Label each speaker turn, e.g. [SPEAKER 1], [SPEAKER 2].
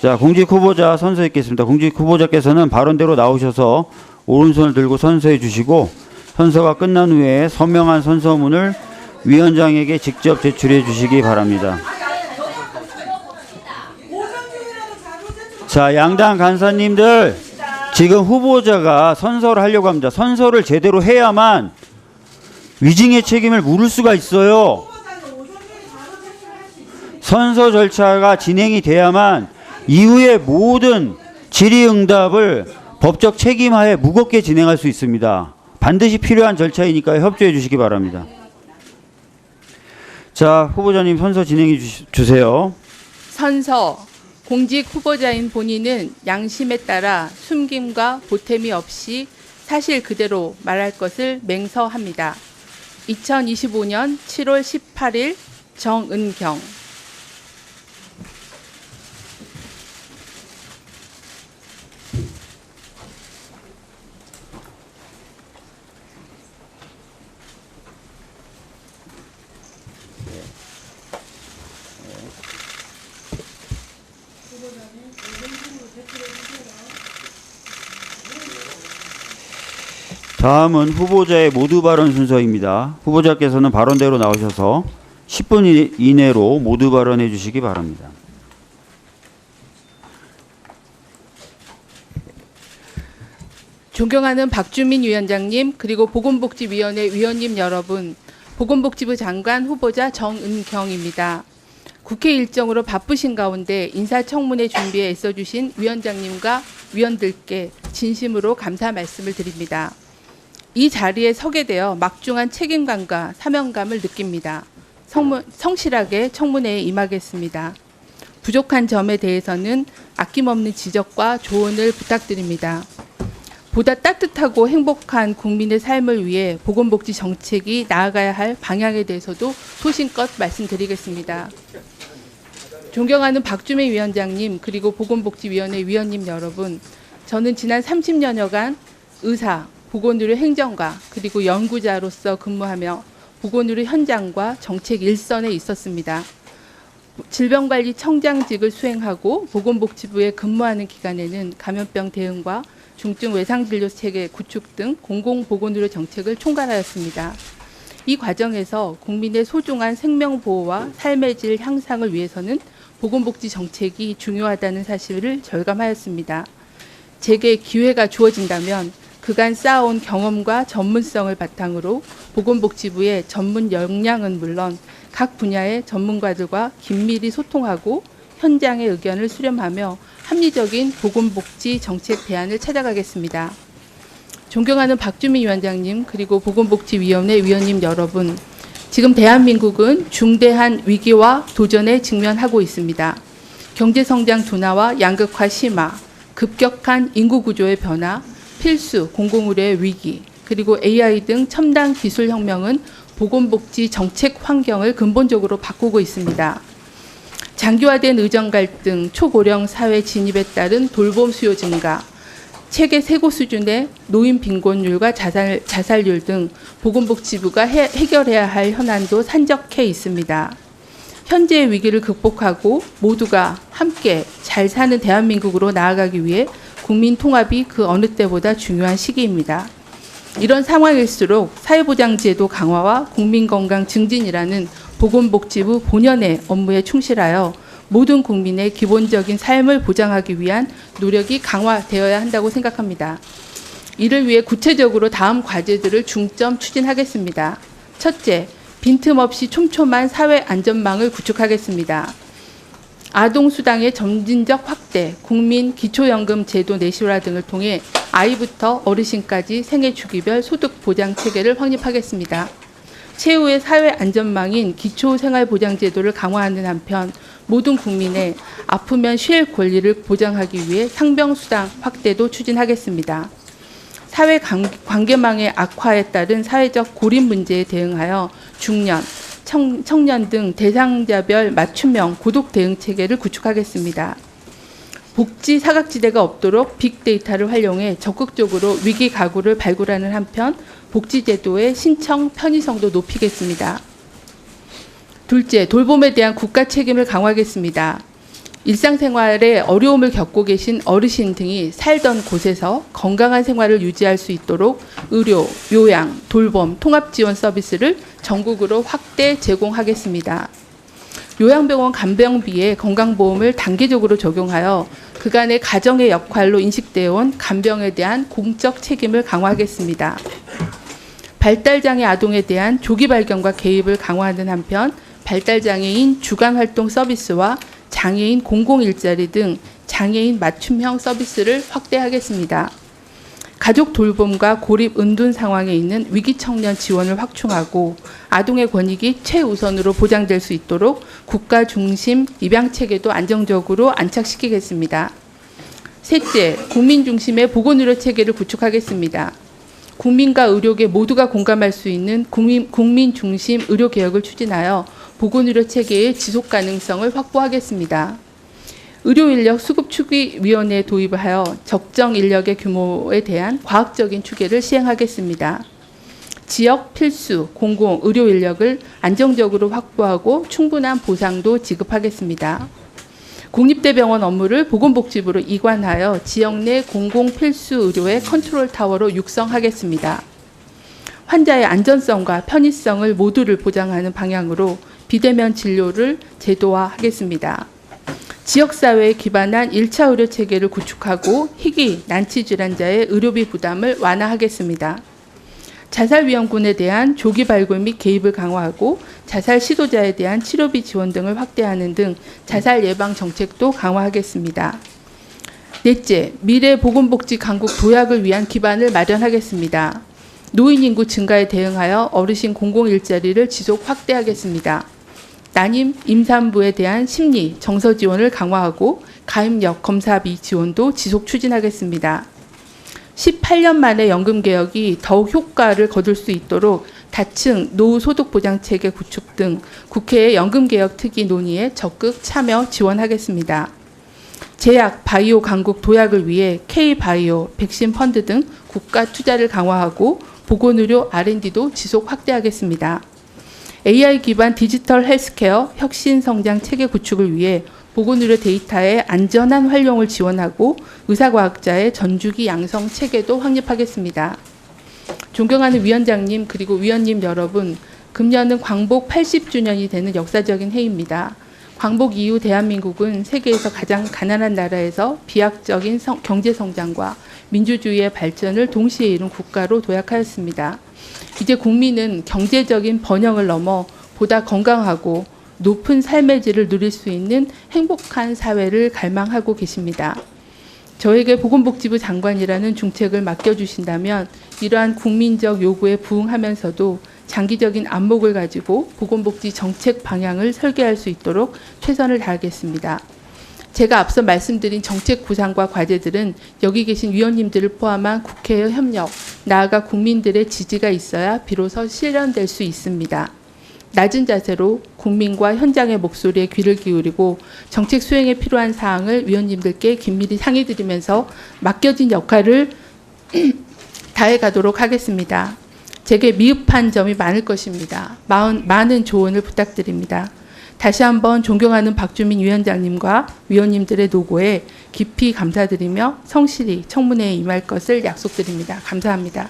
[SPEAKER 1] 자, 공직 후보자 선서에 있겠습니다. 공직 후보자께서는 발언대로 나오셔서 오른손을 들고 선서해 주시고 선서가 끝난 후에 서명한 선서문을 위원장에게 직접 제출해 주시기 바랍니다. 자, 양당 간사님들, 지금 후보자가 선서를 하려고 합니다. 선서를 제대로 해야만 위증의 책임을 물을 수가 있어요. 선서 절차가 진행이 돼야만 이후에 모든 질의응답을 법적 책임하에 무겁게 진행할 수 있습니다. 반드시 필요한 절차이니까 협조해 주시기 바랍니다. 자, 후보자님 선서 진행해 주세요.
[SPEAKER 2] 선서. 공직 후보자인 본인은 양심에 따라 숨김과 보탬이 없이 사실 그대로 말할 것을 맹서합니다. 2025년 7월 18일 정은경.
[SPEAKER 1] 다음은 후보자의 모두 발언 순서입니다. 후보자께서는 발언대로 나오셔서 10분 이내로 모두 발언해 주시기 바랍니다.
[SPEAKER 2] 존경하는 박주민 위원장님, 그리고 보건복지위원회 위원님 여러분, 보건복지부 장관 후보자 정은경입니다. 국회 일정으로 바쁘신 가운데 인사청문회 준비에 애써주신 위원장님과 위원들께 진심으로 감사 말씀을 드립니다. 이 자리에 서게 되어 막중한 책임감과 사명감을 느낍니다. 성실하게 청문회에 임하겠습니다. 부족한 점에 대해서는 아낌없는 지적과 조언을 부탁드립니다. 보다 따뜻하고 행복한 국민의 삶을 위해 보건복지 정책이 나아가야 할 방향에 대해서도 소신껏 말씀드리겠습니다. 존경하는 박주민 위원장님, 그리고 보건복지위원회 위원님 여러분, 저는 지난 30년여간 의사, 보건의료 행정가, 그리고 연구자로서 근무하며 보건의료 현장과 정책 일선에 있었습니다. 질병관리청장직을 수행하고 보건복지부에 근무하는 기간에는 감염병 대응과 중증 외상진료 체계 구축 등 공공보건의료 정책을 총괄하였습니다. 이 과정에서 국민의 소중한 생명보호와 삶의 질 향상을 위해서는 보건복지 정책이 중요하다는 사실을 절감하였습니다. 제게 기회가 주어진다면 그간 쌓아온 경험과 전문성을 바탕으로 보건복지부의 전문 역량은 물론 각 분야의 전문가들과 긴밀히 소통하고 현장의 의견을 수렴하며 합리적인 보건복지 정책 대안을 찾아가겠습니다. 존경하는 박주민 위원장님, 그리고 보건복지위원회 위원님 여러분, 지금 대한민국은 중대한 위기와 도전에 직면하고 있습니다. 경제성장 둔화와 양극화 심화, 급격한 인구구조의 변화, 필수 공공의료의 위기, 그리고 AI 등 첨단 기술 혁명은 보건복지 정책 환경을 근본적으로 바꾸고 있습니다. 장기화된 의정 갈등, 초고령 사회 진입에 따른 돌봄 수요 증가, 체계 세고 수준의 노인 빈곤율과 자살률 등 보건복지부가 해결해야 할 현안도 산적해 있습니다. 현재의 위기를 극복하고 모두가 함께 잘 사는 대한민국으로 나아가기 위해 국민 통합이 그 어느 때보다 중요한 시기입니다. 이런 상황일수록 사회보장제도 강화와 국민건강 증진이라는 보건복지부 본연의 업무에 충실하여 모든 국민의 기본적인 삶을 보장하기 위한 노력이 강화되어야 한다고 생각합니다. 이를 위해 구체적으로 다음 과제들을 중점 추진하겠습니다. 첫째, 빈틈없이 촘촘한 사회 안전망을 구축하겠습니다. 아동수당의 점진적 확대, 국민 기초연금 제도 내실화 등을 통해 아이부터 어르신까지 생애주기별 소득보장체계를 확립하겠습니다. 최후의 사회 안전망인 기초생활보장제도를 강화하는 한편 모든 국민의 아프면 쉴 권리를 보장하기 위해 상병수당 확대도 추진하겠습니다. 사회 관계망의 악화에 따른 사회적 고립 문제에 대응하여 중년, 청년 등 대상자별 맞춤형 고독 대응 체계를 구축하겠습니다. 복지 사각지대가 없도록 빅데이터를 활용해 적극적으로 위기 가구를 발굴하는 한편 복지제도의 신청 편의성도 높이겠습니다. 둘째, 돌봄에 대한 국가 책임을 강화하겠습니다. 일상생활에 어려움을 겪고 계신 어르신 등이 살던 곳에서 건강한 생활을 유지할 수 있도록 의료, 요양, 돌봄, 통합지원 서비스를 전국으로 확대 제공하겠습니다. 요양병원 간병비에 건강보험을 단계적으로 적용하여 그간의 가정의 역할로 인식되어 온 간병에 대한 공적 책임을 강화하겠습니다. 발달장애 아동에 대한 조기 발견과 개입을 강화하는 한편 발달장애인 주간활동 서비스와 장애인 공공일자리 등 장애인 맞춤형 서비스를 확대하겠습니다. 가족 돌봄과 고립 은둔 상황에 있는 위기청년 지원을 확충하고 아동의 권익이 최우선으로 보장될 수 있도록 국가 중심 입양체계도 안정적으로 안착시키겠습니다. 셋째, 국민 중심의 보건의료 체계를 구축하겠습니다. 국민과 의료계 모두가 공감할 수 있는 국민 중심 의료 개혁을 추진하여 보건의료 체계의 지속 가능성을 확보하겠습니다. 의료인력 수급추기위원회에 도입을 하여 적정 인력의 규모에 대한 과학적인 추계를 시행하겠습니다. 지역 필수 공공 의료 인력을 안정적으로 확보하고 충분한 보상도 지급하겠습니다. 국립대병원 업무를 보건복지부로 이관하여 지역 내 공공 필수 의료의 컨트롤 타워로 육성하겠습니다. 환자의 안전성과 편의성을 모두를 보장하는 방향으로 비대면 진료를 제도화하겠습니다. 지역사회에 기반한 1차 의료 체계를 구축하고 희귀, 난치 질환자의 의료비 부담을 완화하겠습니다. 자살위험군에 대한 조기 발굴 및 개입을 강화하고 자살 시도자에 대한 치료비 지원 등을 확대하는 등 자살 예방 정책도 강화하겠습니다. 넷째, 미래 보건복지 강국 도약을 위한 기반을 마련하겠습니다. 노인 인구 증가에 대응하여 어르신 공공일자리를 지속 확대하겠습니다. 난임, 임산부에 대한 심리, 정서 지원을 강화하고 가입력, 검사비 지원도 지속 추진하겠습니다. 18년 만에 연금개혁이 더욱 효과를 거둘 수 있도록 다층 노후소득보장체계 구축 등 국회의 연금개혁 특위 논의에 적극 참여 지원하겠습니다. 제약, 바이오 강국 도약을 위해 K바이오, 백신 펀드 등 국가 투자를 강화하고 보건의료 R&D도 지속 확대하겠습니다. AI 기반 디지털 헬스케어 혁신 성장 체계 구축을 위해 보건의료 데이터의 안전한 활용을 지원하고 의사과학자의 전주기 양성 체계도 확립하겠습니다. 존경하는 위원장님 그리고 위원님 여러분, 금년은 광복 80주년이 되는 역사적인 해입니다. 광복 이후 대한민국은 세계에서 가장 가난한 나라에서 비약적인 경제 성장과 민주주의의 발전을 동시에 이룬 국가로 도약하였습니다. 이제 국민은 경제적인 번영을 넘어 보다 건강하고 높은 삶의 질을 누릴 수 있는 행복한 사회를 갈망하고 계십니다. 저에게 보건복지부 장관이라는 중책을 맡겨주신다면 이러한 국민적 요구에 부응하면서도 장기적인 안목을 가지고 보건복지 정책 방향을 설계할 수 있도록 최선을 다하겠습니다. 제가 앞서 말씀드린 정책 구상과 과제들은 여기 계신 위원님들을 포함한 국회의 협력, 나아가 국민들의 지지가 있어야 비로소 실현될 수 있습니다. 낮은 자세로 국민과 현장의 목소리에 귀를 기울이고 정책 수행에 필요한 사항을 위원님들께 긴밀히 상의드리면서 맡겨진 역할을 다해가도록 하겠습니다. 제게 미흡한 점이 많을 것입니다. 많은 조언을 부탁드립니다. 다시 한번 존경하는 박주민 위원장님과 위원님들의 노고에 깊이 감사드리며 성실히 청문회에 임할 것을 약속드립니다. 감사합니다.